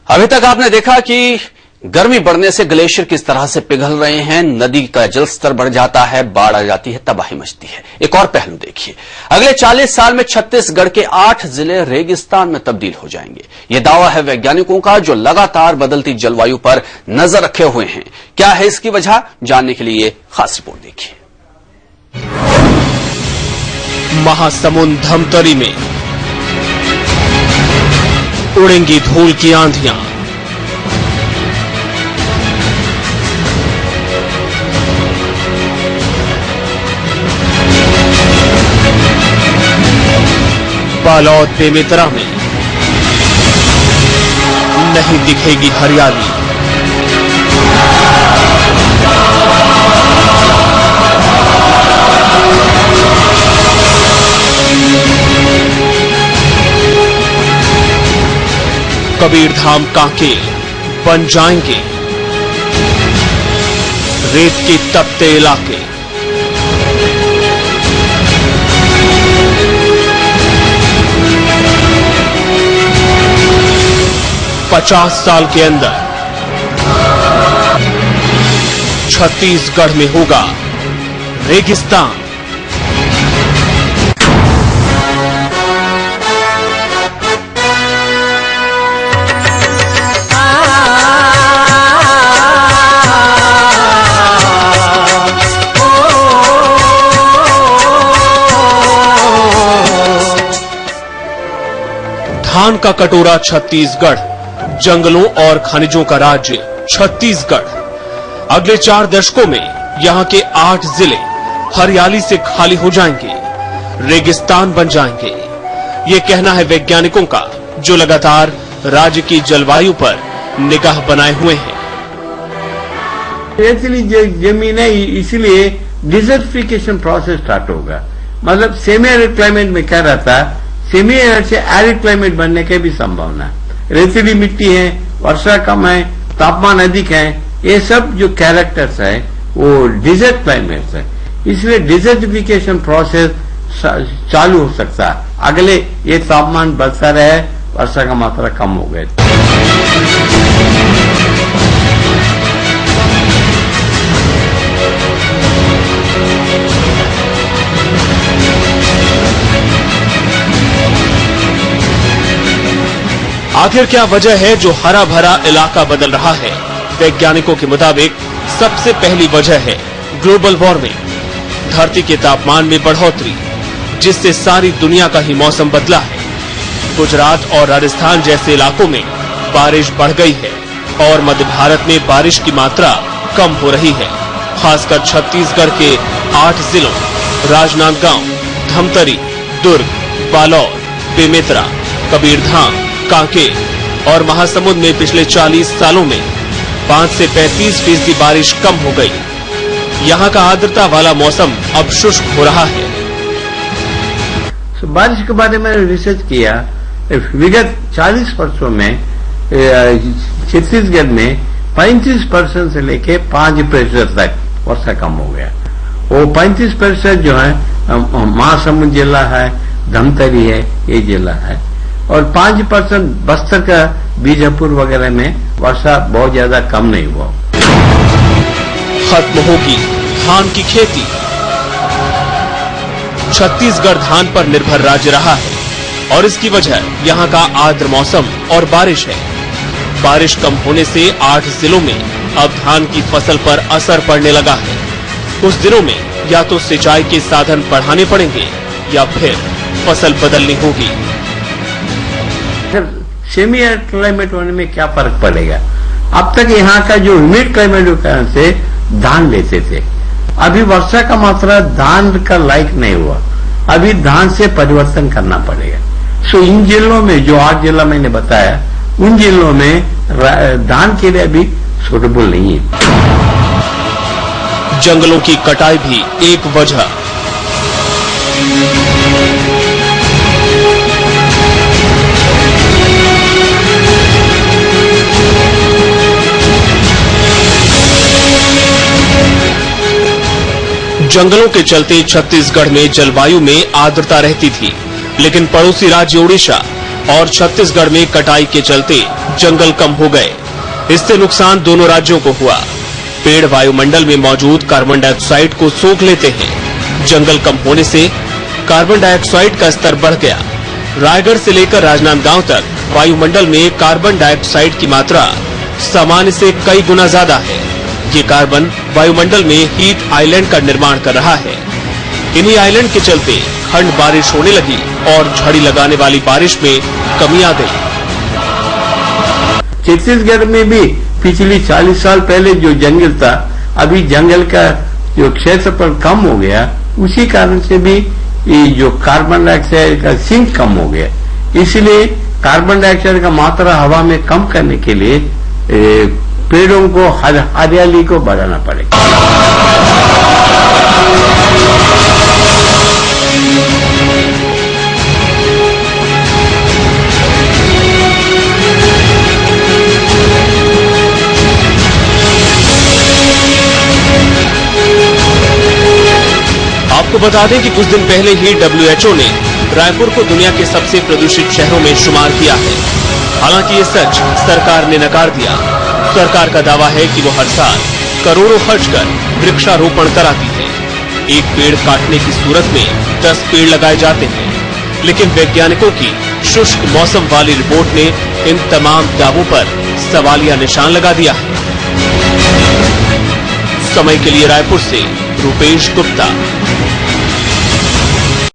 अभी तक आपने देखा कि गर्मी बढ़ने से ग्लेशियर किस तरह से पिघल रहे हैं, नदी का जलस्तर बढ़ जाता है, बाढ़ आ जाती है, तबाही मचती है। एक और पहलू देखिए, अगले 40 साल में छत्तीसगढ़ के 8 जिले रेगिस्तान में तब्दील हो जाएंगे। यह दावा है वैज्ञानिकों का, जो लगातार बदलती जलवायु पर नजर रखे हुए हैं। क्या है इसकी वजह, जानने के लिए खास रिपोर्ट देखिए। महासमुंद धमतरी में उड़ेंगी धूल की आंधियां। बालोद बेमेतरा में नहीं दिखेगी हरियाली। कबीरधाम कांके बन जाएंगे रेत के तपते इलाके। पचास साल के अंदर छत्तीसगढ़ में होगा रेगिस्तान। धान का कटोरा छत्तीसगढ़, जंगलों और खनिजों का राज्य छत्तीसगढ़। अगले 4 दशकों में यहां के 8 जिले हरियाली से खाली हो जाएंगे, रेगिस्तान बन जाएंगे। ये कहना है वैज्ञानिकों का, जो लगातार राज्य की जलवायु पर निगाह बनाए हुए हैं। ऐसी जमीन है, इसलिए डिजर्टिफिकेशन प्रोसेस स्टार्ट होगा। मतलब सेमी एरिड क्लाइमेट में क्या रहता है, सेमी एरिड से एरिड क्लाइमेट बनने की भी संभावना है। रेतीली मिट्टी है, वर्षा कम है, तापमान अधिक है, ये सब जो कैरेक्टर्स है वो डिजर्ट क्लाइमेट्स है। इसलिए डिजर्टिफिकेशन प्रोसेस चालू हो सकता है। अगले ये तापमान बढ़ता रहे, वर्षा का मात्रा कम हो गए। आखिर क्या वजह है जो हरा भरा इलाका बदल रहा है? वैज्ञानिकों के मुताबिक सबसे पहली वजह है ग्लोबल वार्मिंग, धरती के तापमान में बढ़ोतरी, जिससे सारी दुनिया का ही मौसम बदला है। गुजरात और राजस्थान जैसे इलाकों में बारिश बढ़ गई है और मध्य भारत में बारिश की मात्रा कम हो रही है। खासकर छत्तीसगढ़ के 8 जिलों राजनांदगांव, धमतरी, दुर्ग, बालोद, बेमेतरा, कबीरधाम, कांके और महासमुंद में पिछले 40 सालों में 5 से 35% बारिश कम हो गई। यहाँ का आर्द्रता वाला मौसम अब शुष्क हो रहा है। बारिश के बारे में रिसर्च किया। विगत 40 वर्षों में छत्तीसगढ़ में 35% से लेके 5% तक वर्षा कम हो गया। वो 35% जो है महासमुंद जिला है, धमतरी है, ये जिला है। और 5% बस्तर का बीजापुर वगैरह में वर्षा बहुत ज्यादा कम नहीं हुआ। खत्म होगी धान की खेती। छत्तीसगढ़ धान पर निर्भर राज्य रहा है और इसकी वजह यहाँ का आर्द्र मौसम और बारिश है। बारिश कम होने से 8 जिलों में अब धान की फसल पर असर पड़ने लगा है। कुछ दिनों में या तो सिंचाई के साधन बढ़ाने पड़ेंगे या फिर फसल बदलनी होगी। सेमी एरिड क्लाइमेट होने में क्या फर्क पड़ेगा? अब तक यहाँ का जो ह्यूमिड क्लाइमेट के कारण से धान लेते थे, अभी वर्षा का मात्रा धान का लायक नहीं हुआ। अभी धान से परिवर्तन करना पड़ेगा। सो इन जिलों में जो 8 जिला मैंने बताया, उन जिलों में धान के लिए अभी सूटेबल नहीं है। जंगलों की कटाई भी एक वजह। जंगलों के चलते छत्तीसगढ़ में जलवायु में आर्द्रता रहती थी, लेकिन पड़ोसी राज्य ओडिशा और छत्तीसगढ़ में कटाई के चलते जंगल कम हो गए। इससे नुकसान दोनों राज्यों को हुआ। पेड़ वायुमंडल में मौजूद कार्बन डाइऑक्साइड को सोख लेते हैं। जंगल कम होने से कार्बन डाइऑक्साइड का स्तर बढ़ गया। रायगढ़ से लेकर राजनांदगांव तक वायुमंडल में कार्बन डाइऑक्साइड की मात्रा सामान्य से कई गुना ज्यादा है। ये कार्बन वायुमंडल में हीट आइलैंड का निर्माण कर रहा है। इन्हीं आइलैंड के चलते खंड बारिश होने लगी और झड़ी लगाने वाली बारिश में कमी आ गई। छत्तीसगढ़ में भी पिछली 40 साल पहले जो जंगल था, अभी जंगल का जो क्षेत्रफल कम हो गया, उसी कारण से भी ये जो कार्बन डाइऑक्साइड का सिंक कम हो गया। इसलिए कार्बन डाइऑक्साइड का मात्रा हवा में कम करने के लिए पेड़ों को हरियाली को बढ़ाना पड़ेगा। आपको बता दें कि कुछ दिन पहले ही WHO ने रायपुर को दुनिया के सबसे प्रदूषित शहरों में शुमार किया है। हालांकि ये सच सरकार ने नकार दिया। सरकार का दावा है कि वो हर साल करोड़ों खर्च कर वृक्षारोपण कराती है। एक पेड़ काटने की सूरत में 10 पेड़ लगाए जाते हैं। लेकिन वैज्ञानिकों की शुष्क मौसम वाली रिपोर्ट ने इन तमाम दावों पर सवालिया निशान लगा दिया है। समय के लिए रायपुर से रूपेश गुप्ता।